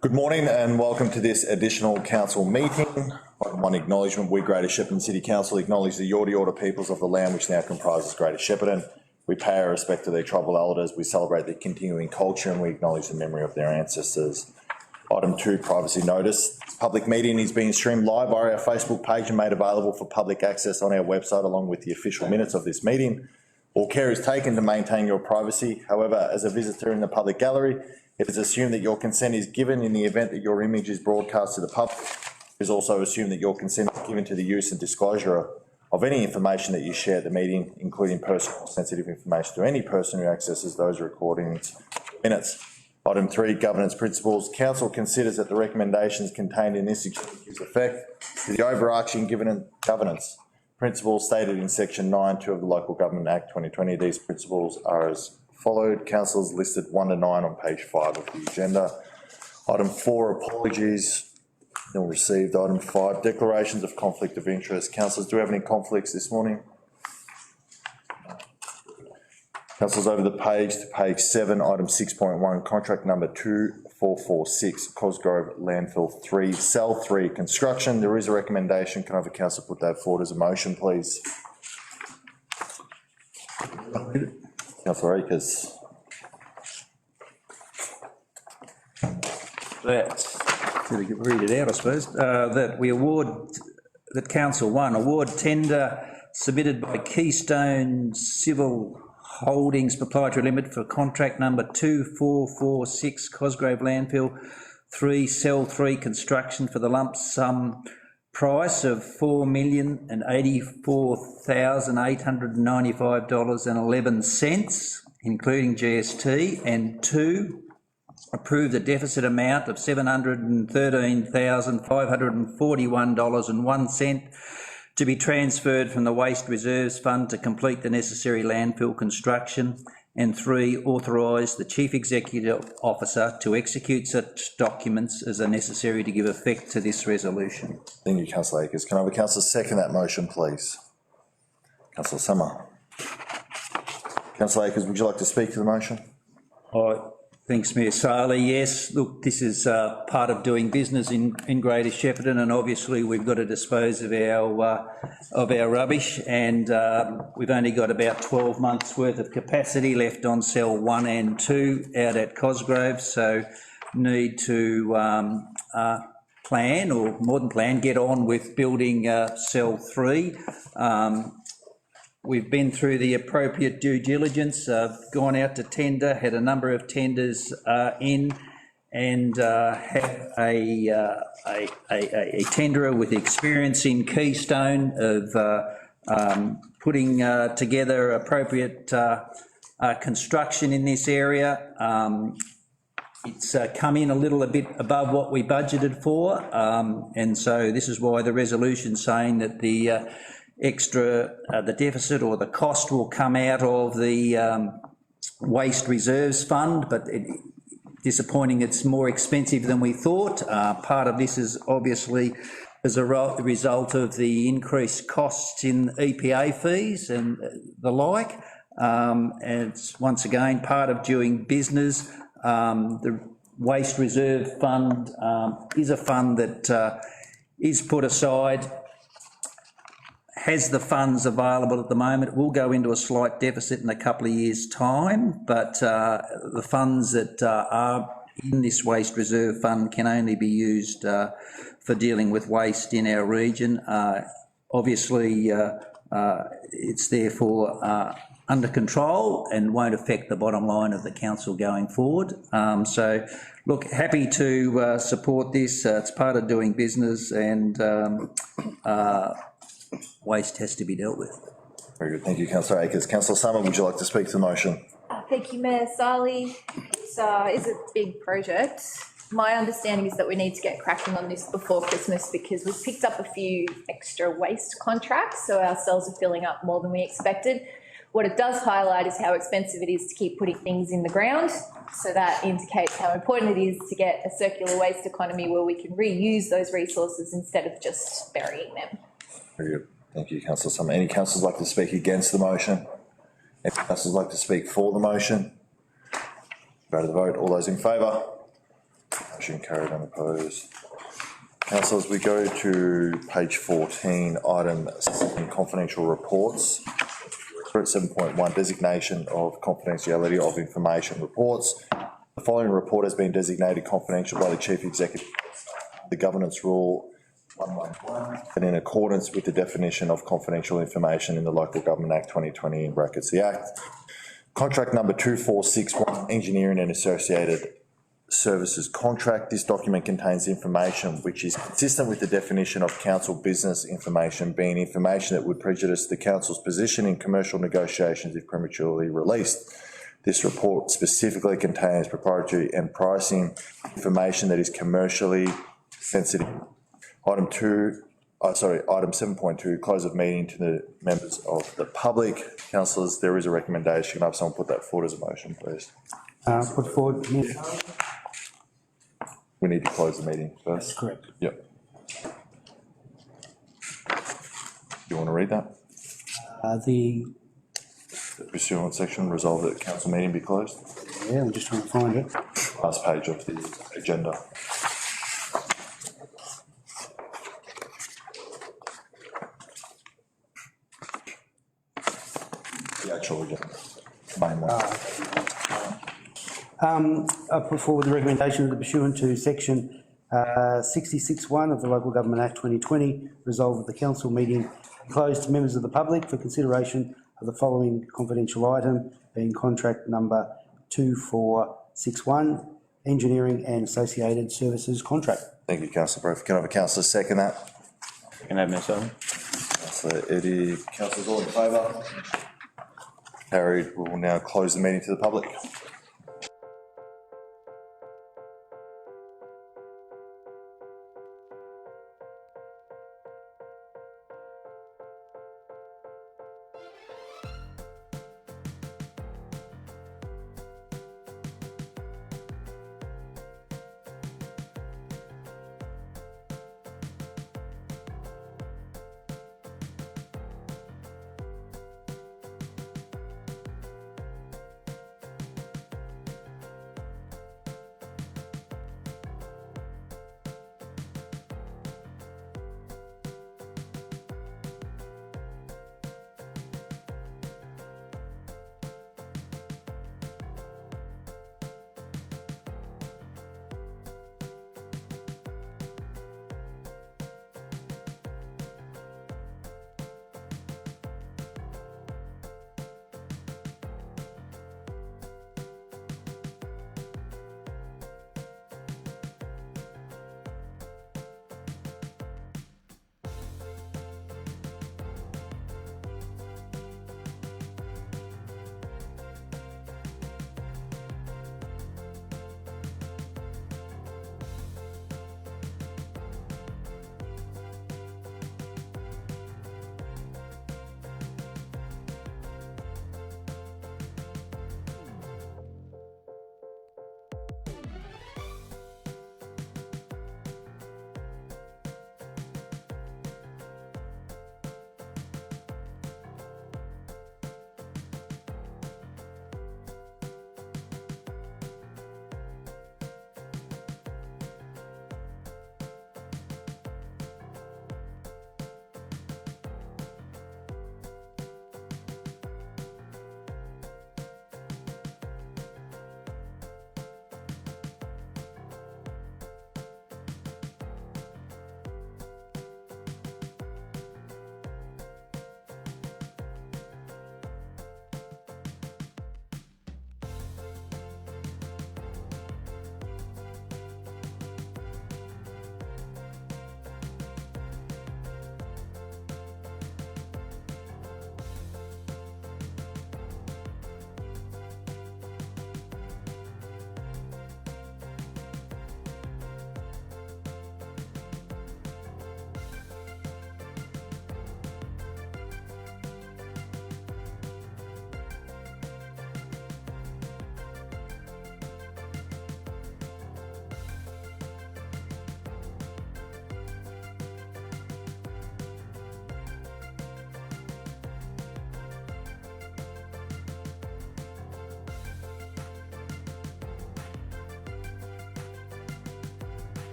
Good morning and welcome to this additional council meeting. Item 1, acknowledgement. We, Greater Shepparton City Council, acknowledge the Yorta Yorta peoples of the land which now comprises Greater Shepparton. We pay our respect to their tribal elders, we celebrate their continuing culture and we acknowledge the memory of their ancestors. Item 2, privacy notice. This public meeting is being streamed live via our Facebook page and made available for public access on our website along with the official minutes of this meeting. All care is taken to maintain your privacy. However, as a visitor in the public gallery, it is assumed that your consent is given in the event that your image is broadcast to the public. It is also assumed that your consent is given to the use and disclosure of any information that you share at the meeting, including personal sensitive information to any person who accesses those recordings minutes. Item 3, governance principles. Council considers that the recommendations contained in this agenda gives effect to the overarching governance principles stated in section 9.2 of the Local Government Act 2020. These principles are as followed. Councillors listed 1 to 9 on page 5 of the agenda. Item 4, apologies. Nil received. Item 5, declarations of conflict of interest. Councillors, do we have any conflicts this morning? Councillors, over the page to page 7, item 6.1, contract number 2446, Cosgrove Landfill 3, Cell 3 construction. There is a recommendation. Can I have a councillor put that forward as a motion, please? Councillor Akers. Read it out, I suppose. That Council 1 award tender submitted by Keystone Civil Holdings Proprietary Limited for contract number 2446 Cosgrove Landfill 3 Cell 3 construction for the lump sum price of $4,084,895.11, including GST, and 2, approve the deficit amount of $713,541.01 to be transferred from the Waste Reserves Fund to complete the necessary landfill construction, and 3, authorise the Chief Executive Officer to execute such documents as are necessary to give effect to this resolution. Thank you, Councillor Akers. Can I have a councillor second that motion, please? Councillor Summer. Councillor Akers, would you like to speak to the motion? Thanks, Mayor Saleh. Yes, look, this is part of doing business in Greater Shepparton, and obviously we've got to dispose of our rubbish, and we've only got about 12 months worth of capacity left on cell 1 and 2 out at Cosgrove, so need to plan, or more than plan, get on with building cell 3. We've been through the appropriate due diligence, gone out to tender, had a number of tenders in, and had a tenderer with experience in Keystone of putting together appropriate construction in this area. It's come in a bit above what we budgeted for, and so this is why the resolution's saying that the the deficit or the cost will come out of the Waste Reserves Fund, but disappointing it's more expensive than we thought. Part of this is obviously as a result of the increased costs in EPA fees and the like. And it's once again part of doing business. The Waste Reserve Fund is a fund that is put aside, has the funds available at the moment. It will go into a slight deficit in a couple of years' time, but the funds that are in this Waste Reserve Fund can only be used for dealing with waste in our region. Obviously, it's therefore under control and won't affect the bottom line of the council going forward. So, look, happy to support this. It's part of doing business, and waste has to be dealt with. Very good. Thank you, Councillor Akers. Councillor Summer, would you like to speak to the motion? Thank you, Mayor Saleh. This is a big project. My understanding is that we need to get cracking on this before Christmas because we've picked up a few extra waste contracts, so our cells are filling up more than we expected. What it does highlight is how expensive it is to keep putting things in the ground. So that indicates how important it is to get a circular waste economy where we can reuse those resources instead of just burying them. Very good. Thank you, Councillor Summer. Any councillors like to speak against the motion? Any councillors like to speak for the motion? Go to the vote. All those in favour? Motion carried, unopposed. Councillors, we go to page 14, item 7, confidential reports. We're at 7.1, designation of confidentiality of information reports. The following report has been designated confidential by the Chief Executive, the Governance Rule 111, and in accordance with the definition of confidential information in the Local Government Act 2020, in brackets the Act. Contract number 2461, engineering and associated services contract. This document contains information which is consistent with the definition of council business information, being information that would prejudice the council's position in commercial negotiations if prematurely released. This report specifically contains proprietary and pricing information that is commercially sensitive. Item 7.2, close of meeting to the members of the public. Councillors, there is a recommendation. Can I have someone put that forward as a motion, please? Put forward. We need to close the meeting first. That's correct. Yep. You want to read that? The Pursuant section, resolve that council meeting be closed. Yeah, I'm just trying to find it. Last page of the agenda. The actual agenda. Main one. I put forward the recommendation that pursuant to section 66(1) of the Local Government Act 2020, resolve that the council meeting closed to members of the public for consideration of the following confidential item, being contract number 2461, engineering and associated services contract. Thank you, councillor Bradford. Can I have a councillor second that? Can I have myself? Councillor Eddie, councillors all in favour? Carried. We will now close the meeting to the public.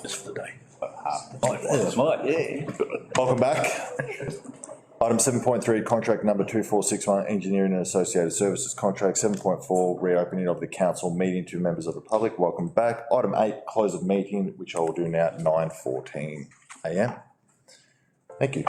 Just for the day. Might, yeah. Welcome back. Item 7.3, contract number 2461, engineering and associated services contract. 7.4, reopening of the council meeting to members of the public. Welcome back. Item 8, close of meeting, which I will do now at 9:14 a.m. Thank you.